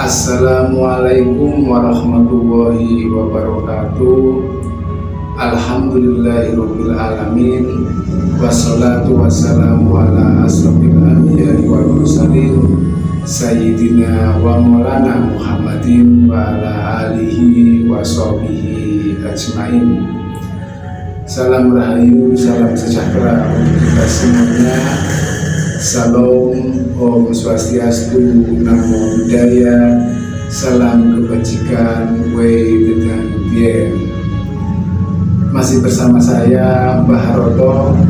Assalamualaikum warahmatullahi wabarakatuh. Alhamdulillahirabbil alamin. Wassalatu wassalamu ala asrofil anbiya'i wal mursalin sayyidina wa maulana Muhammadin wa ala alihi wa sahbihi ajmain. Salam rahayu, salam sejahtera untuk kita semuanya. Salam, Om Swastiastu, Namo Buddhaya, salam kebajikan, Wei Dedang Bien. Masih bersama saya, Mbah Haroto,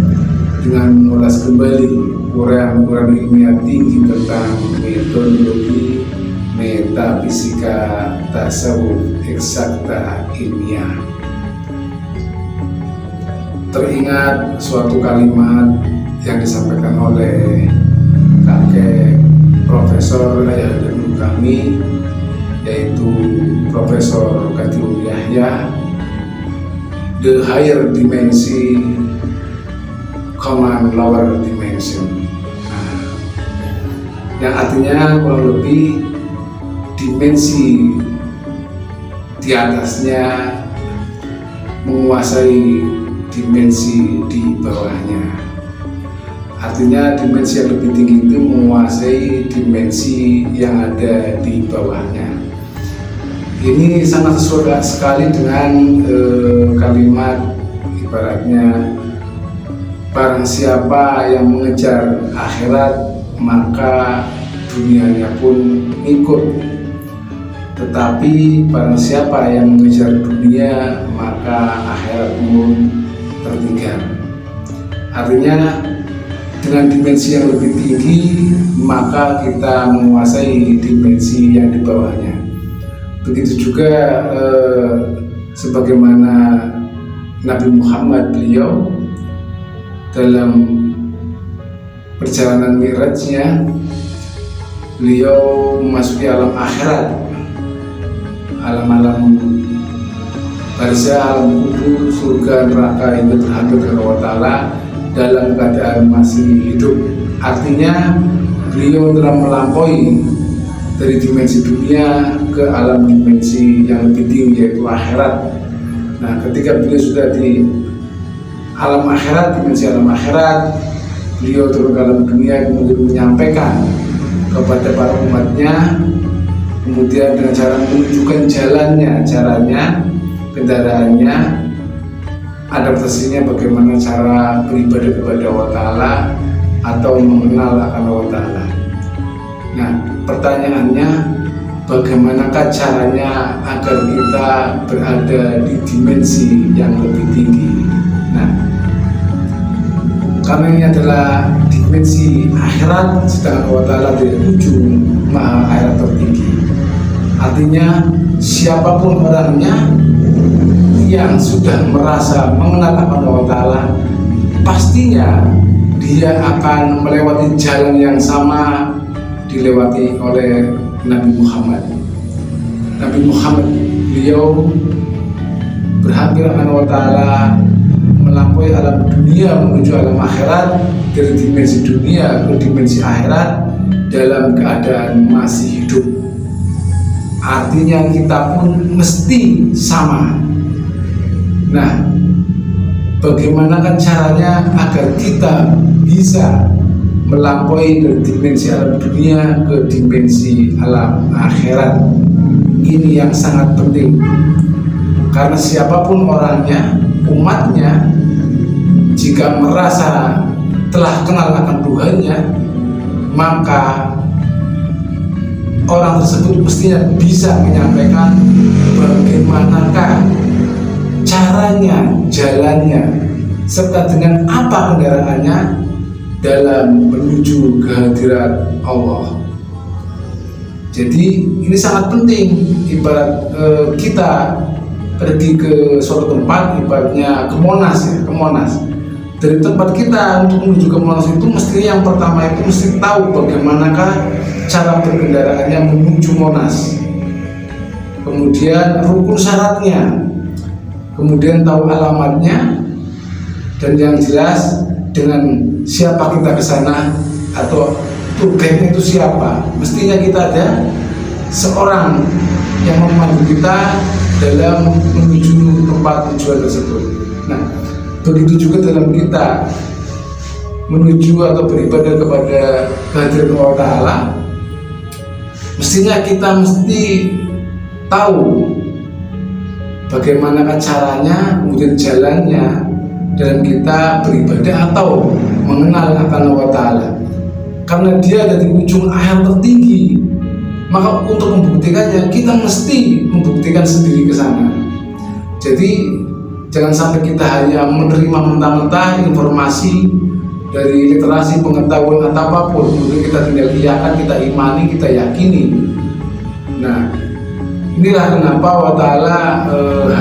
dengan mengulas kembali uraian ilmiah tinggi tentang metodologi metafisika tasawuf eksakta ilmiah. Teringat suatu kalimat yang disampaikan oleh kakek Profesor ayah dan kami, yaitu Profesor Qadirul Yahya, the higher dimension command lower dimension. Yang artinya kurang lebih dimensi di atasnya menguasai dimensi di bawahnya. Artinya dimensi yang lebih tinggi itu menguasai dimensi yang ada di bawahnya. Ini sangat sesuai sekali dengan kalimat ibaratnya, barang siapa yang mengejar akhirat maka dunianya pun ikut, tetapi barang siapa yang mengejar dunia maka akhirat pun tertinggal. Artinya dengan dimensi yang lebih tinggi maka kita menguasai dimensi yang di bawahnya. Begitu juga sebagaimana Nabi Muhammad beliau dalam perjalanan Mi'rajnya, beliau memasuki alam akhirat, alam-alam barzah, alam kubur, surga, neraka itu terhadap Allah Ta'ala dalam keadaan masih hidup. Artinya beliau telah melampaui dari dimensi dunia ke alam dimensi yang lebih tinggi, yaitu akhirat. Nah, ketika beliau sudah di alam akhirat, dimensi alam akhirat, beliau turun ke alam dunia kemudian menyampaikan kepada para umatnya, kemudian dengan cara menunjukkan jalannya, caranya, kendaraannya, adaptasinya, bagaimana cara beribadah kepada Allah Ta'ala atau mengenal akan Allah Ta'ala. Nah, pertanyaannya, bagaimanakah caranya agar kita berada di dimensi yang lebih tinggi? Nah, karena ini adalah dimensi akhirat, sedangkan Allah Ta'ala di ujung maha akhirat tertinggi. Artinya siapapun orangnya yang sudah merasa mengenal akan Allah Ta'ala, pastinya dia akan melewati jalan yang sama dilewati oleh Nabi Muhammad. Nabi Muhammad beliau berhampir akan Allah Ta'ala, melampaui alam dunia menuju alam akhirat, dari dimensi dunia ke dimensi akhirat dalam keadaan masih hidup. Artinya kita pun mesti sama. Nah, bagaimanakah caranya agar kita bisa melampaui dari dimensi alam dunia ke dimensi alam akhirat? Ini yang sangat penting, karena siapapun orangnya, umatnya, jika merasa telah kenal akan Tuhannya, maka orang tersebut mestinya bisa menyampaikan bagaimanakah caranya, jalannya, serta dengan apa kendaraannya dalam menuju kehadiran Allah. Jadi ini sangat penting. Ibarat kita pergi ke suatu tempat, ibaratnya ke Monas ya, ke Monas. Dari tempat kita untuk menuju ke Monas itu mestinya yang pertama itu mesti tahu bagaimanakah cara berkendaraannya menuju Monas. Kemudian rukun syaratnya, kemudian tahu alamatnya, dan yang jelas dengan siapa kita ke sana atau tour guide-nya itu siapa. Mestinya kita ada seorang yang memandu kita dalam menuju tempat tujuan tersebut. Nah, begitu juga dalam kita menuju atau beribadah kepada kehadiran Allah Ta'ala, mestinya kita mesti tahu bagaimana caranya, kemudian jalannya dalam kita beribadah atau mengenal akan Allah Ta'ala. Karena dia ada di ujung akhir tertinggi, maka untuk membuktikannya kita mesti membuktikan sendiri ke sana. Jadi jangan sampai kita hanya menerima mentah-mentah informasi dari literasi pengetahuan atau apapun, kemudian kita tinggal iakan, kita imani, kita yakini. Nah, inilah kenapa Allah Ta'ala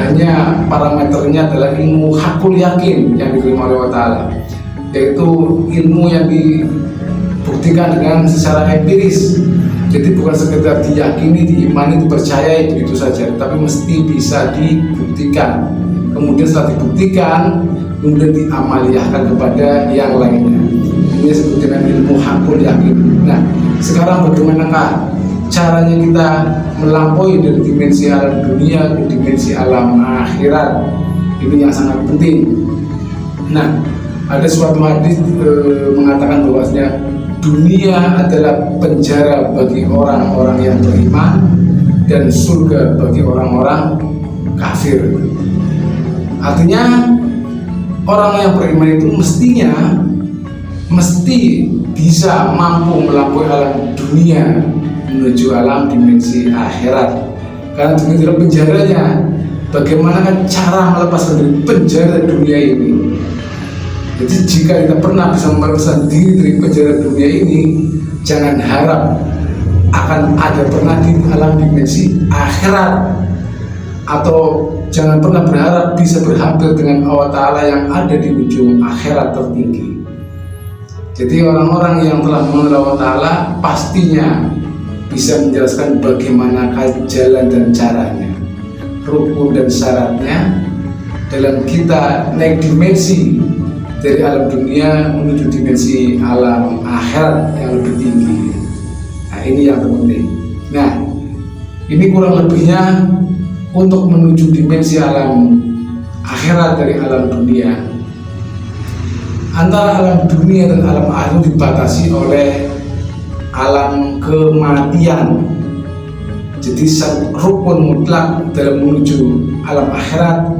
hanya parameternya adalah ilmu hakul yakin yang diterima oleh Allah Ta'ala, yaitu ilmu yang dibuktikan dengan secara empiris. Jadi bukan sekedar diyakini, diimani, dipercayai begitu saja, tapi mesti bisa dibuktikan. Kemudian setelah dibuktikan, kemudian diamaliyahkan kepada yang lainnya. Ini disebut dengan ilmu hakul yakin. Nah, sekarang bagaimanakah caranya kita melampaui dari dimensi alam dunia ke dimensi alam akhirat? Ini yang sangat penting. Nah, ada suatu hadis mengatakan bahwasanya dunia adalah penjara bagi orang-orang yang beriman dan surga bagi orang-orang kafir. Artinya orang yang beriman itu mesti bisa mampu melampaui alam dunia menuju alam dimensi akhirat. Karena di dalam penjaranya, bagaimana cara melepaskan dari penjara dunia ini? Jadi jika kita pernah bisa melepaskan diri dari penjara dunia ini, jangan harap akan ada pernah di alam dimensi akhirat, atau jangan pernah berharap bisa berhampir dengan Allah Ta'ala yang ada di ujung akhirat tertinggi. Jadi orang-orang yang telah mengenal Allah Ta'ala pastinya bisa menjelaskan bagaimana jalan dan caranya, rukun dan syaratnya dalam kita naik dimensi dari alam dunia menuju dimensi alam akhirat yang lebih tinggi. Nah, ini yang terpenting. Nah, ini kurang lebihnya untuk menuju dimensi alam akhirat dari alam dunia. Antara alam dunia dan alam akhirat dibatasi oleh alam kematian. Jadi rukun mutlak dalam menuju alam akhirat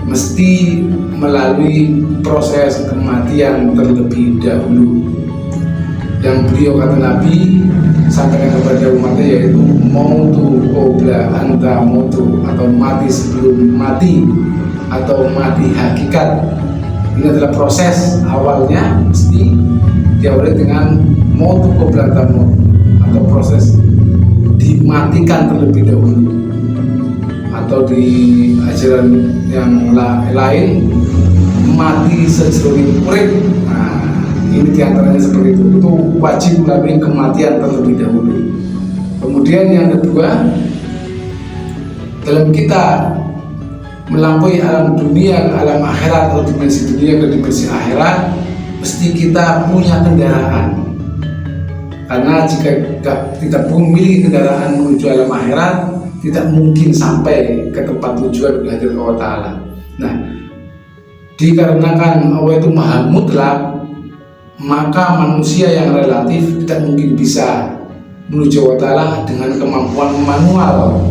mesti melalui proses kematian terlebih dahulu, yang beliau kata Nabi sampaikan kepada umatnya, yaitu mautu qabla anta mautu, atau mati sebelum mati, atau mati hakikat. Ini adalah proses awalnya, mesti diawali dengan mautu qabla anta mautu, atau proses dimatikan terlebih dahulu. Atau di ajaran yang lain, mati sejroning urip. Nah, ini diantaranya seperti itu wajib melalui kematian terlebih dahulu. Kemudian yang kedua, dalam kita melampaui alam dunia ke alam akhirat, atau dimensi dunia ke dimensi akhirat, mesti kita punya kendaraan. Karena jika tidak memiliki kendaraan menuju alam akhirat, tidak mungkin sampai ke tempat tujuan kehadiran Allah Ta'ala. Nah, dikarenakan Allah itu maha mutlak, maka manusia yang relatif tidak mungkin bisa menuju Allah Ta'ala dengan kemampuan manual.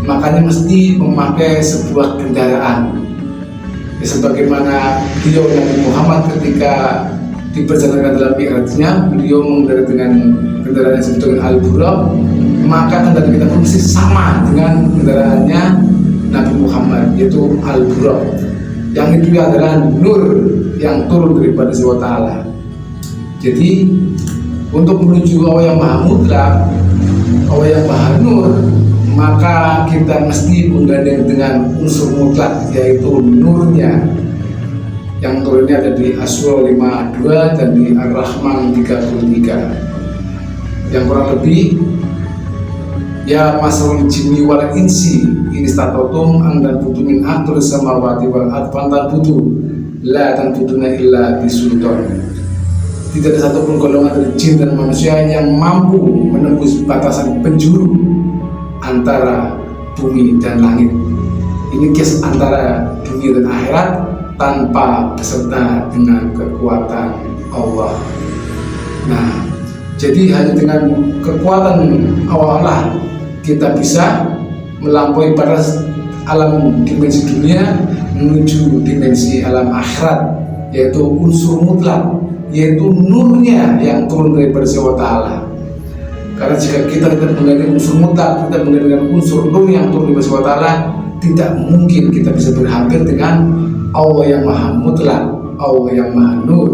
Makanya mesti memakai sebuah kendaraan. Ya, sebagaimana beliau Nabi Muhammad ketika diperjalankan dalam mi'rajnya, beliau mengendarai dengan kendaraan yang disebut dengan Al-Buraq, maka kendaraan kita pun mesti sama dengan kendaraannya Nabi Muhammad, yaitu Al-Buraq. Yang itu adalah nur yang turun daripada Allah Ta'ala. Jadi untuk menuju Allah yang maha mutlak, Allah yang maha nur, maka kita mesti menggandeng dengan unsur mutlak, yaitu nurnya. Yang turunnya ada di Asra 52 dan di Ar-Rahman 33. Yang kurang lebih, ya masrul jinni wal insi ini statotum andan butuh min atur samawati wal advantan butuh la dan butuhnya illa bisultan. Tidak ada satupun golongan dari jin dan manusia yang mampu menembus batasan penjuru antara bumi dan langit. Ini kisah antara dunia dan akhirat tanpa beserta dengan kekuatan Allah. Nah, jadi hanya dengan kekuatan Allah kita bisa melampaui batas alam dimensi dunia menuju dimensi alam akhirat, yaitu unsur mutlak, yaitu nurnya yang turun daripada Allah Ta'ala. Karena jika kita tidak menggunakan unsur mutlak, kita menggunakan unsur nur yang turun daripada Allah Ta'ala, tidak mungkin kita bisa berhampir dengan Allah yang maha mutlak, Allah yang maha nur.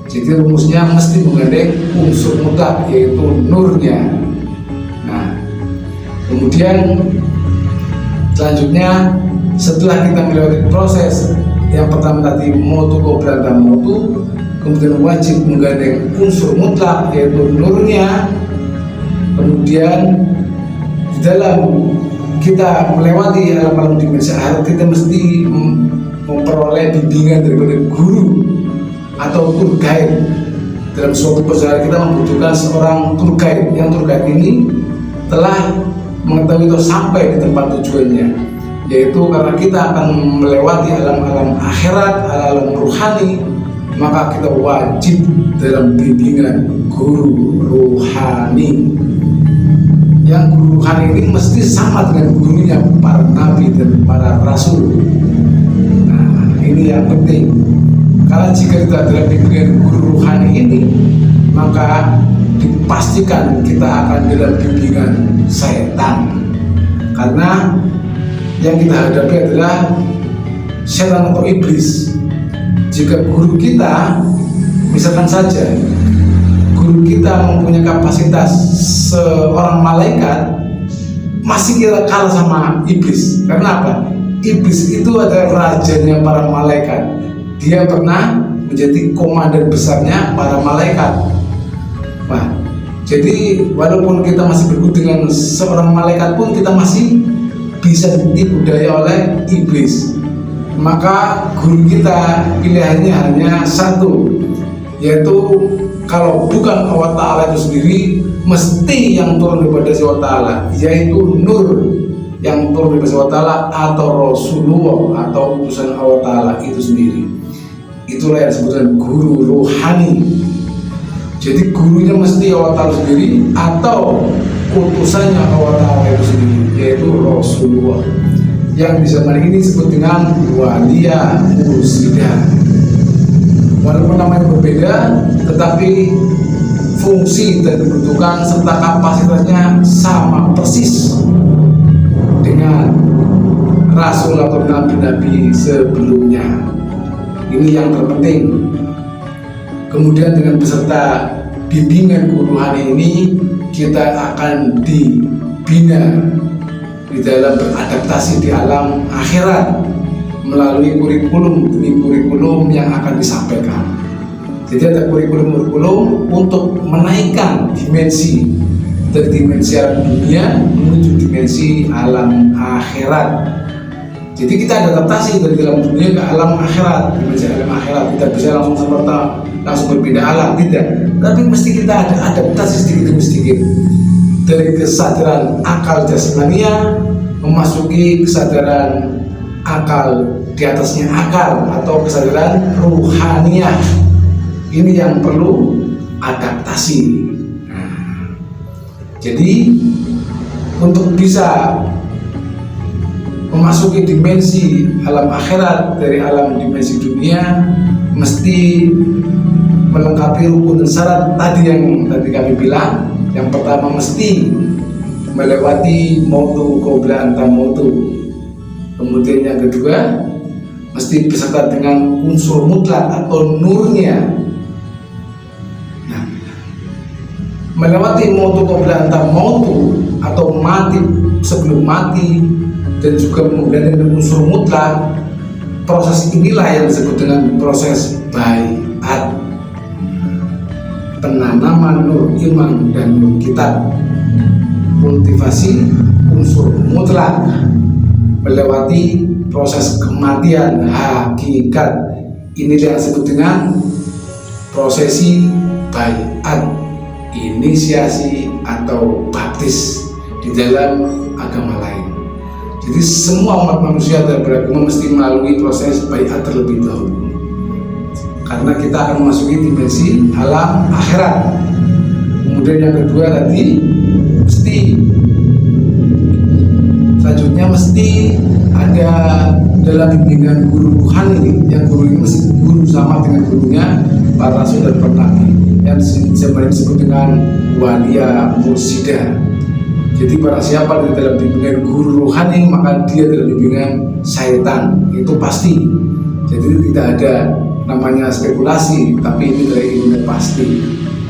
Jadi rumusnya mesti menggandeng unsur mutlak, yaitu nurnya. Nah, kemudian selanjutnya setelah kita melewati proses yang pertama tadi motu qobla anta motu, kemudian wajib menggandeng unsur mutlak yaitu nurnya. Kemudian di dalam kita melewati alam-alam dimensi akhirat, kita mesti memperoleh bimbingan daripada guru atau tour guide. Dalam suatu perjalanan kita membutuhkan seorang tour guide, yang tour guide ini telah mengetahui atau sampai di tempat tujuannya, yaitu karena kita akan melewati alam-alam akhirat, alam rohani, maka kita wajib dalam bimbingan guru rohani. Yang guru rohani ini mesti sama dengan gurunya para nabi dan para rasul. Nah, ini yang penting, karena jika kita dalam bimbingan guru rohani ini, maka dipastikan kita akan dalam bimbingan setan. Karena yang kita hadapi adalah setan atau iblis. Jika guru kita, misalkan saja guru kita mempunyai kapasitas seorang malaikat, masih kita kalah sama iblis. Karena apa? Iblis itu adalah rajanya para malaikat. Dia pernah menjadi komandan besarnya para malaikat. Nah, jadi walaupun kita masih berguru dengan seorang malaikat pun, kita masih bisa ditipu daya oleh iblis. Maka guru kita pilihannya hanya satu, yaitu kalau bukan Allah Ta'ala itu sendiri, mesti yang turun daripada Allah Ta'ala, yaitu nur yang turun daripada Allah Ta'ala atau Rasulullah atau utusan Allah Ta'ala itu sendiri. Itulah yang disebutkan guru rohani. Jadi gurunya mesti Allah Ta'ala sendiri atau utusannya Allah Ta'ala itu sendiri, yaitu Rasulullah, yang di zaman ini disebut dengan walia mursidah. Walaupun namanya berbeda, tetapi fungsi dan kedudukan serta kapasitasnya sama persis dengan Rasul atau nabi-nabi sebelumnya. Ini yang terpenting. Kemudian dengan beserta bimbingan guru rohani ini, kita akan dibina di dalam beradaptasi di alam akhirat melalui kurikulum demi kurikulum yang akan disampaikan. Jadi ada kurikulum untuk menaikkan dimensi dari dimensi alam dunia menuju dimensi alam akhirat. Jadi kita adaptasi dari dalam dunia ke alam akhirat, dimensi alam akhirat. Tidak bisa langsung berbeda alam, tidak. Tapi mesti kita ada adaptasi sedikit demi sedikit dari kesadaran akal jasmania memasuki kesadaran akal di atasnya akal atau kesadaran ruhaniyah. Ini yang perlu adaptasi. Nah, jadi untuk bisa memasuki dimensi alam akhirat dari alam dimensi dunia, mesti melengkapi rukun dan syarat tadi yang tadi kami bilang. Yang pertama mesti melewati motu qobla anta motu. Kemudian yang kedua mesti beserta dengan unsur mutlak atau nurnya. Nah, melewati motu qobla anta motu atau mati sebelum mati dan juga menggandeng unsur mutlak, proses inilah yang disebut dengan proses baiat, penanaman nur iman dan nur kitab, kultivasi unsur mutlak, melewati proses kematian hakikat. Ini yang disebut dengan prosesi baiat, inisiasi atau baptis di di dalam agama lain. Jadi semua umat manusia dalam beragama mesti melalui proses baiat terlebih dahulu, karena kita akan memasuki dimensi alam akhirat. Kemudian yang kedua tadi selanjutnya mesti ada dalam bimbingan guru rohani, yang guru ini mesti guru sama dengan gurunya para rasul dan para nabi, yang sebenarnya disebut dengan walia mursidah. Jadi barang siapa di dalam bimbingan guru rohani maka dia dalam bimbingan syaitan, itu pasti. Jadi tidak ada namanya spekulasi, tapi ini dari ilmu pasti.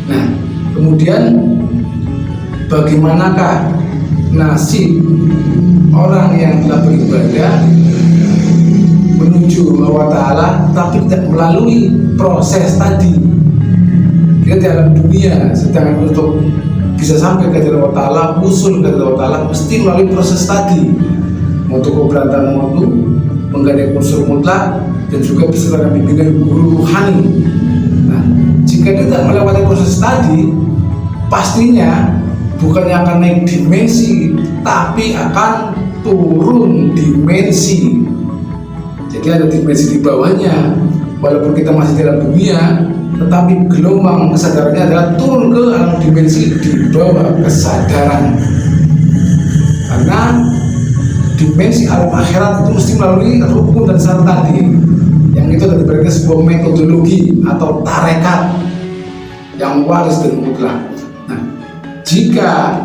Nah, kemudian bagaimanakah nasib orang yang telah beribadah menuju Allah Ta'ala tapi tidak melalui proses tadi? Dia dalam dunia, sedangkan untuk bisa sampai ke Allah Ta'ala, usul ke Allah Ta'ala mesti melalui proses tadi. Untuk keberatan mutu, menggandeng unsur mutlak, dan juga beserta bimbingan guru rohani. Nah, jika dia tidak melewati proses tadi, pastinya bukannya akan naik dimensi, tapi akan turun dimensi. Jadi ada dimensi di bawahnya. Walaupun kita masih dalam dunia, tetapi gelombang kesadarannya adalah turun ke alam dimensi di bawah kesadaran. Karena dimensi alam akhirat itu mesti melalui rukun dan syarat tadi, yang itu adalah berarti sebuah metodologi atau tarekat yang waris dan mutlak. Nah, jika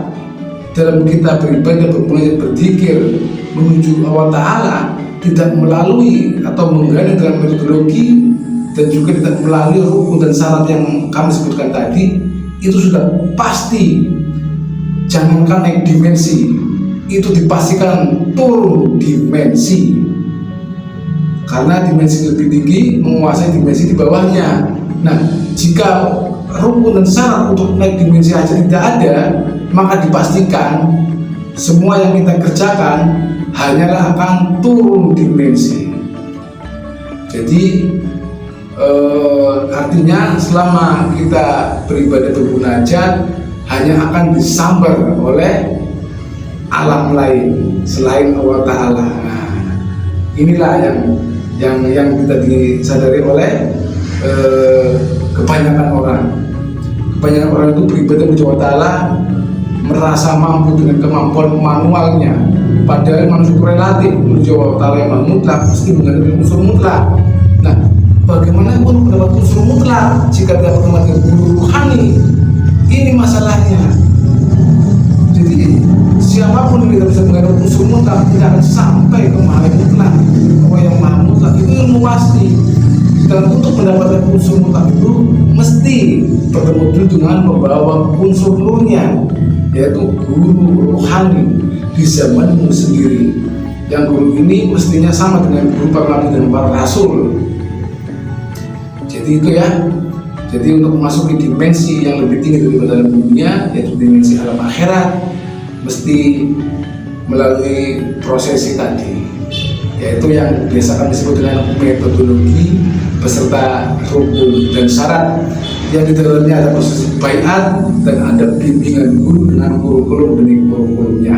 dalam kita beribadah, bermulai berzikir menuju Allah Ta'ala tidak melalui atau menggandeng dengan metodologi dan juga tidak melalui rukun dan syarat yang kami sebutkan tadi, itu sudah pasti, jangankan naik dimensi, itu dipastikan turun dimensi, karena dimensi lebih tinggi menguasai dimensi di bawahnya. Nah, jika rukun dan syarat untuk naik dimensi aja tidak ada, maka dipastikan semua yang kita kerjakan hanyalah akan turun dimensi. Jadi artinya selama kita beribadah bermunajat hanya akan disambar oleh alam lain selain Allah Ta'ala. Nah, inilah yang kita disadari oleh kebanyakan orang. Kebanyakan orang itu beribadah menuju Allah Ta'ala merasa mampu dengan kemampuan manualnya, padahal manusia relatif menuju Allah Ta'ala yang mutlak mesti mengandung unsur mutlak. Nah, bagaimana pun mendapat unsur mutlak jika tidak berteman dengan guru rohani? Ini masalahnya. Jadi siapapun yang tidak bisa mengandung unsur mutlak tidak akan sampai ke maha mutlak. Allah yang maha mutlak itu ilmu pasti. Dan untuk mendapatkan unsur mutlak itu mesti bertemu dulu dengan membawa unsur nurnya, yaitu guru rohani di zamanmu sendiri. Yang guru ini mestinya sama dengan guru para nabi dan para rasul. Jadi itu ya. Jadi untuk memasuki dimensi yang lebih tinggi daripada dalam dunia, yaitu dimensi alam akhirat, mesti melalui prosesi tadi, yaitu yang biasa kami sebut dengan metodologi beserta rukun dan syarat, yang di dalamnya ada proses baiat dan ada bimbingan guru dengan kurikulum demi kurikulumnya.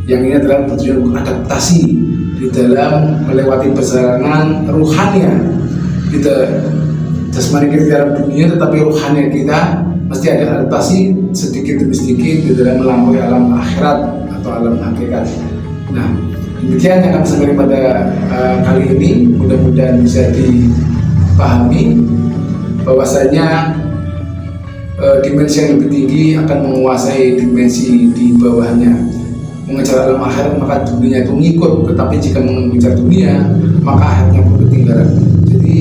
Yang ini adalah tujuan untuk adaptasi di dalam melewati perjalanan ruhania kita. Jasmani kita dalam dunia, tetapi rohani kita mesti ada adaptasi sedikit demi sedikit di dalam melampaui alam akhirat atau alam hakikat. Nah, demikian yang kami sampaikan pada kali ini. Mudah-mudahan bisa dipahami bahwasanya dimensi yang lebih tinggi akan menguasai dimensi di bawahnya. Mengejar alam akhirat maka dunia itu ngikut, tetapi jika mengejar dunia maka akhirnya pun ketinggalan. Jadi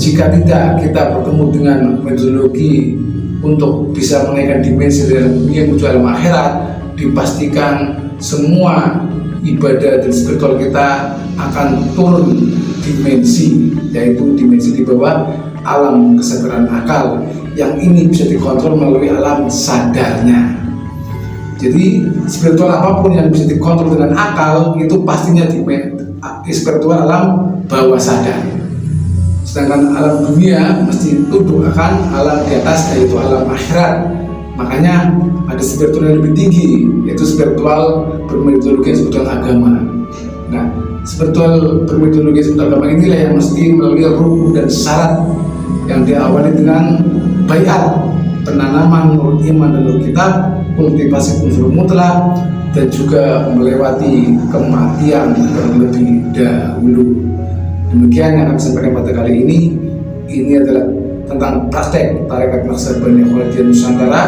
jika tidak kita bertemu dengan metodologi untuk bisa menaikkan dimensi dalam dunia menuju alam akhirat, dipastikan semua ibadah dan spiritual kita akan turun dimensi, yaitu dimensi di bawah alam kesadaran akal, yang ini bisa dikontrol melalui alam sadarnya. Jadi spiritual apapun yang bisa dikontrol dengan akal itu pastinya di spiritual alam bawah sadar. Sedangkan alam dunia mesti tunduk akan alam di atas, yaitu alam akhirat. Makanya ada spiritual yang lebih tinggi, yaitu spiritual bermetodologi yang disebut dengan agama. Nah, spiritual bermetodologi yang disebut agama inilah yang mesti melalui rukun dan syarat yang diawali dengan bayat, penanaman menurut iman dan menurut kitab, kultivasi unsur mutlak, dan juga melewati kematian terlebih dahulu. Demikian yang akan disampaikan pada kali ini. Ini adalah tentang praktek tarekat Naksabandi Ahmadiyah Nusantara.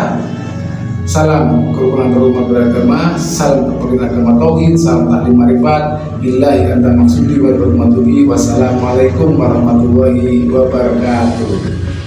Salam kerukunan berumat beragama, salam keperluan agama tauhid, salam taklim marifat, billahi anta maksudi wa rahmatullahi. Wassalamualaikum warahmatullahi wabarakatuh.